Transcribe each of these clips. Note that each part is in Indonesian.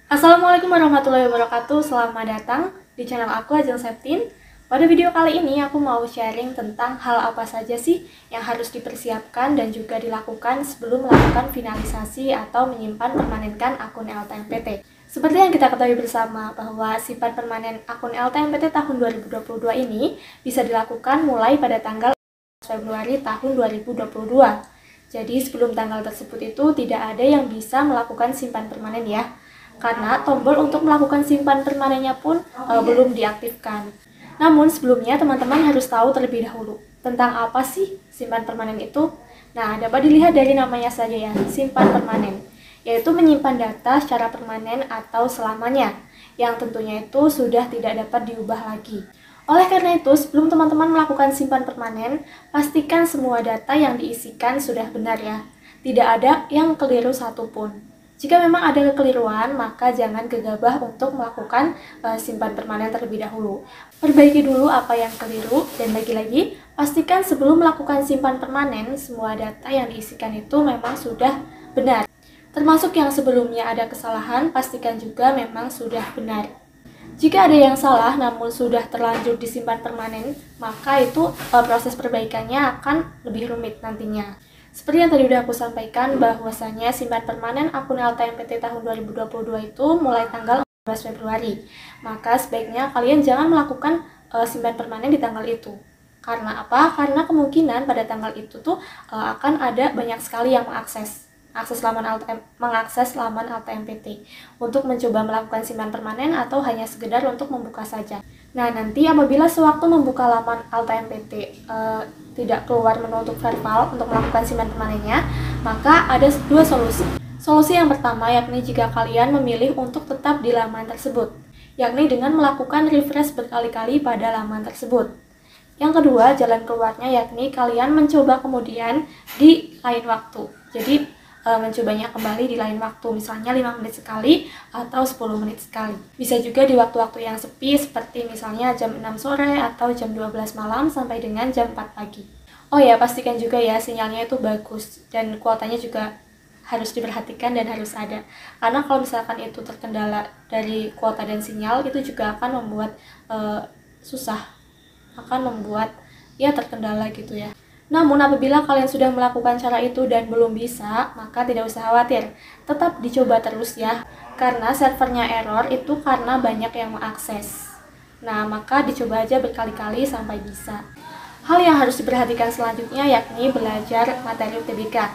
Assalamualaikum warahmatullahi wabarakatuh. Selamat datang di channel aku Ajeng Septin. Pada video kali ini aku mau sharing tentang hal apa saja sih yang harus dipersiapkan dan juga dilakukan sebelum melakukan finalisasi atau menyimpan permanenkan akun LTMPT. Seperti yang kita ketahui bersama bahwa simpan permanen akun LTMPT tahun 2022 ini bisa dilakukan mulai pada tanggal Februari tahun 2022. Jadi sebelum tanggal tersebut itu tidak ada yang bisa melakukan simpan permanen ya. Karena tombol untuk melakukan simpan permanennya pun belum diaktifkan. Namun sebelumnya teman-teman harus tahu terlebih dahulu tentang apa sih simpan permanen itu. Nah, dapat dilihat dari namanya saja ya, simpan permanen, yaitu menyimpan data secara permanen atau selamanya, yang tentunya itu sudah tidak dapat diubah lagi. Oleh karena itu, sebelum teman-teman melakukan simpan permanen, pastikan semua data yang diisikan sudah benar ya. Tidak ada yang keliru satupun. Jika memang ada kekeliruan, maka jangan gegabah untuk melakukan simpan permanen terlebih dahulu. Perbaiki dulu apa yang keliru, dan lagi-lagi, pastikan sebelum melakukan simpan permanen, semua data yang diisikan itu memang sudah benar. Termasuk yang sebelumnya ada kesalahan, pastikan juga memang sudah benar. Jika ada yang salah namun sudah terlanjur disimpan permanen, maka itu proses perbaikannya akan lebih rumit nantinya. Seperti yang tadi udah aku sampaikan bahwasanya simpan permanen akun LTMPT tahun 2022 itu mulai tanggal 14 Februari. Maka sebaiknya kalian jangan melakukan simpan permanen di tanggal itu. Karena apa? Karena kemungkinan pada tanggal itu tuh akan ada banyak sekali yang mengakses laman LTMPT untuk mencoba melakukan simpan permanen atau hanya sekedar untuk membuka saja. Nah, nanti apabila sewaktu membuka laman LTMPT tidak keluar menu untuk verify untuk melakukan simpan permanennya, maka ada dua solusi. Solusi yang pertama yakni jika kalian memilih untuk tetap di laman tersebut, yakni dengan melakukan refresh berkali-kali pada laman tersebut. Yang kedua, jalan keluarnya yakni kalian mencoba kemudian di lain waktu. Jadi mencobanya kembali di lain waktu, misalnya 5 menit sekali atau 10 menit sekali. Bisa juga di waktu-waktu yang sepi seperti misalnya jam 6 sore atau jam 12 malam sampai dengan jam 4 pagi. Oh ya, pastikan juga ya sinyalnya itu bagus dan kuotanya juga harus diperhatikan dan harus ada. Karena kalau misalkan itu terkendala dari kuota dan sinyal, itu juga akan membuat susah, akan membuat ya terkendala gitu ya. Namun apabila kalian sudah melakukan cara itu dan belum bisa, maka tidak usah khawatir. Tetap dicoba terus ya, karena servernya error itu karena banyak yang mengakses. Nah, maka dicoba aja berkali-kali sampai bisa. Hal yang harus diperhatikan selanjutnya yakni belajar materi UTBK.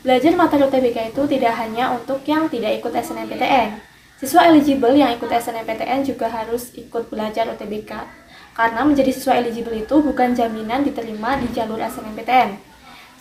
Belajar materi UTBK itu tidak hanya untuk yang tidak ikut SNMPTN. Siswa eligible yang ikut SNMPTN juga harus ikut belajar UTBK. Karena menjadi siswa eligible itu bukan jaminan diterima di jalur SNMPTN.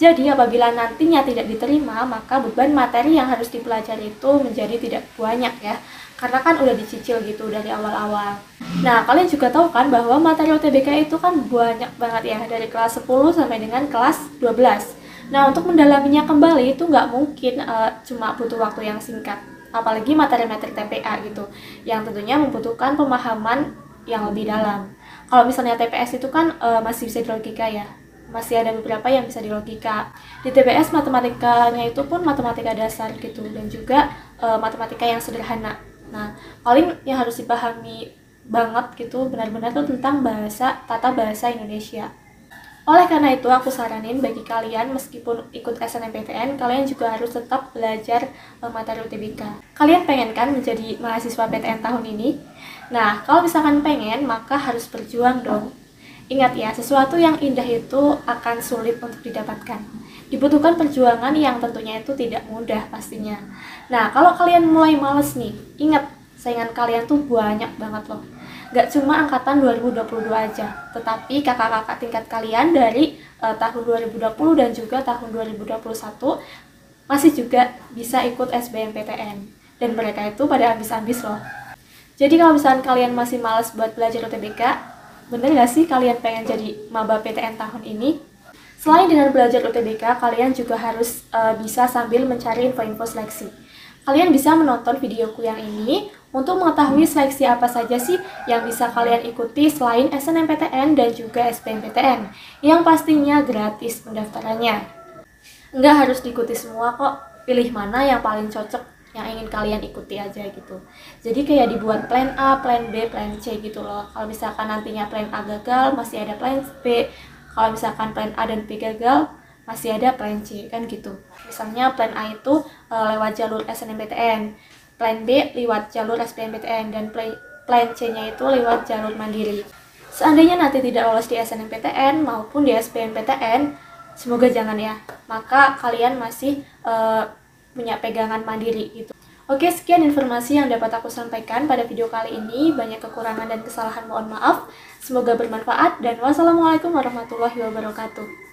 Jadi apabila nantinya tidak diterima, maka beban materi yang harus dipelajari itu menjadi tidak banyak ya. Karena kan udah dicicil gitu dari awal-awal. Nah, kalian juga tahu kan bahwa materi UTBK itu kan banyak banget ya, dari kelas 10 sampai dengan kelas 12. Nah, untuk mendalaminya kembali itu nggak mungkin cuma butuh waktu yang singkat. Apalagi materi-materi TPA gitu, yang tentunya membutuhkan pemahaman yang lebih dalam. Kalau misalnya TPS itu kan masih bisa di logika ya, masih ada beberapa yang bisa di logika. Di TPS matematikanya itu pun matematika dasar gitu, dan juga matematika yang sederhana. Nah, paling yang harus dipahami banget gitu benar-benar tuh tentang tata bahasa Indonesia. Oleh karena itu, aku saranin bagi kalian meskipun ikut SNMPTN, kalian juga harus tetap belajar materi UTBK. Kalian pengen kan menjadi mahasiswa PTN tahun ini? Nah, kalau misalkan pengen, maka harus berjuang dong. Ingat ya, sesuatu yang indah itu akan sulit untuk didapatkan. Dibutuhkan perjuangan yang tentunya itu tidak mudah pastinya. Nah, kalau kalian mulai males nih, ingat, saingan kalian tuh banyak banget loh. Gak cuma angkatan 2022 aja, tetapi kakak-kakak tingkat kalian dari tahun 2020 dan juga tahun 2021 masih juga bisa ikut SBMPTN. Dan mereka itu pada ambis-ambis loh. Jadi kalau misalkan kalian masih malas buat belajar UTBK, bener gak sih kalian pengen jadi maba PTN tahun ini? Selain dengan belajar UTBK, kalian juga harus bisa sambil mencari info-info seleksi. Kalian bisa menonton videoku yang ini untuk mengetahui seleksi apa saja sih yang bisa kalian ikuti selain SNMPTN dan juga SBMPTN, yang pastinya gratis pendaftarannya. Nggak harus diikuti semua kok, pilih mana yang paling cocok, yang ingin kalian ikuti aja gitu. Jadi kayak dibuat plan A, plan B, plan C gitu loh. Kalau misalkan nantinya plan A gagal, masih ada plan B. Kalau misalkan plan A dan B gagal, masih ada plan C, kan gitu. Misalnya plan A itu lewat jalur SNMPTN, plan B lewat jalur SBMPTN, dan plan C-nya itu lewat jalur mandiri. Seandainya nanti tidak lolos di SNMPTN maupun di SBMPTN, semoga jangan ya, maka kalian masih punya pegangan mandiri gitu. Oke, sekian informasi yang dapat aku sampaikan pada video kali ini. Banyak kekurangan dan kesalahan, mohon maaf. Semoga bermanfaat, dan wassalamualaikum warahmatullahi wabarakatuh.